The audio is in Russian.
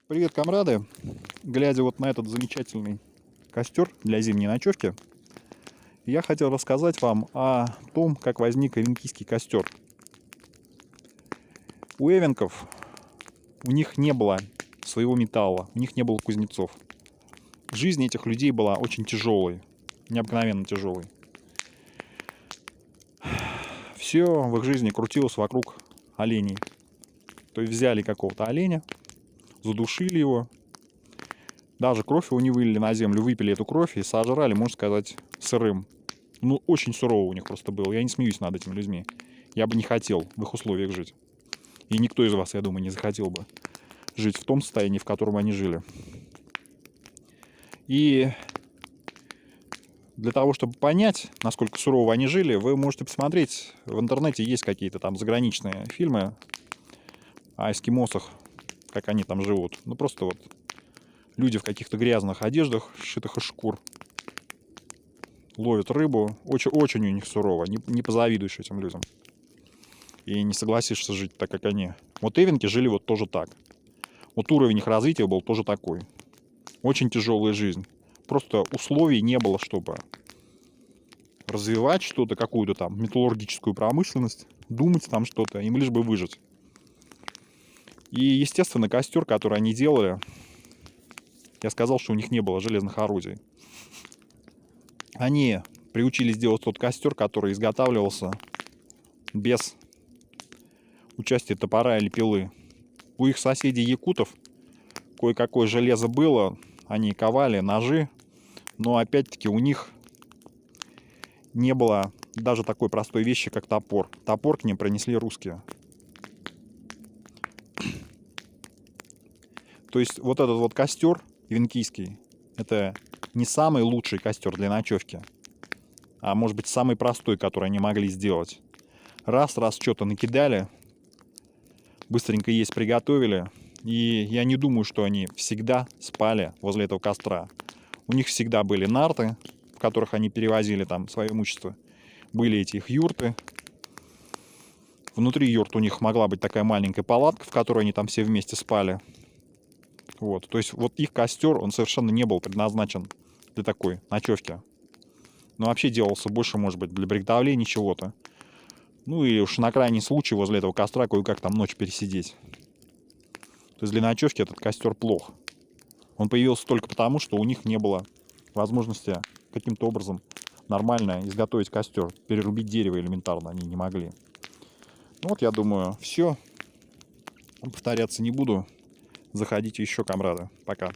Привет, комрады! Глядя вот на этот замечательный костер для зимней ночевки, я хотел рассказать вам о том, как возник эвенкийский костер. У эвенков, у них не было своего металла, у них не было кузнецов. Жизнь этих людей была очень тяжелой, необыкновенно тяжелой. Все в их жизни крутилось вокруг оленей. То есть взяли какого-то оленя, задушили его, даже кровь его не вылили на землю, выпили эту кровь и сожрали, можно сказать, сырым. Ну, очень сурово у них просто было. Я не смеюсь над этими людьми. Я бы не хотел в их условиях жить. И никто из вас, я думаю, не захотел бы жить в том состоянии, в котором они жили. И для того, чтобы понять, насколько сурово они жили, вы можете посмотреть. В интернете есть какие-то там заграничные фильмы о эскимосах, как они там живут. Ну, просто вот люди в каких-то грязных одеждах, сшитых из шкур, ловят рыбу. Очень у них сурово. Не позавидуешь этим людям. И не согласишься жить так, как они. Вот эвенки жили вот тоже так. Вот уровень их развития был тоже такой. Очень тяжелая жизнь. Просто условий не было, чтобы развивать что-то, какую-то там металлургическую промышленность, думать там что-то, им лишь бы выжить. И, естественно, костер, который они делали, я сказал, что у них не было железных орудий. Они приучились делать тот костер, который изготавливался без участия топора или пилы. У их соседей якутов кое-какое железо было, они ковали ножи, но опять-таки у них не было даже такой простой вещи, как топор. Топор к ним принесли русские. То есть вот этот вот костер венкийский, это не самый лучший костер для ночевки, а может быть самый простой, который они могли сделать. Раз что-то накидали, быстренько есть приготовили, и я не думаю, что они всегда спали возле этого костра. У них всегда были нарты, в которых они перевозили там свое имущество. Были эти их юрты. Внутри юрт у них могла быть такая маленькая палатка, в которой они там все вместе спали. Вот. То есть вот их костер, он совершенно не был предназначен для такой ночевки. Но вообще делался больше, может быть, для приготовления чего-то. Ну и уж на крайний случай возле этого костра кое-как там ночь пересидеть. То есть для ночевки этот костер плох. Он появился только потому, что у них не было возможности каким-то образом нормально изготовить костер. Перерубить дерево элементарно они не могли. Ну вот, я думаю, все. Повторяться не буду. Заходите еще, комрады. Пока.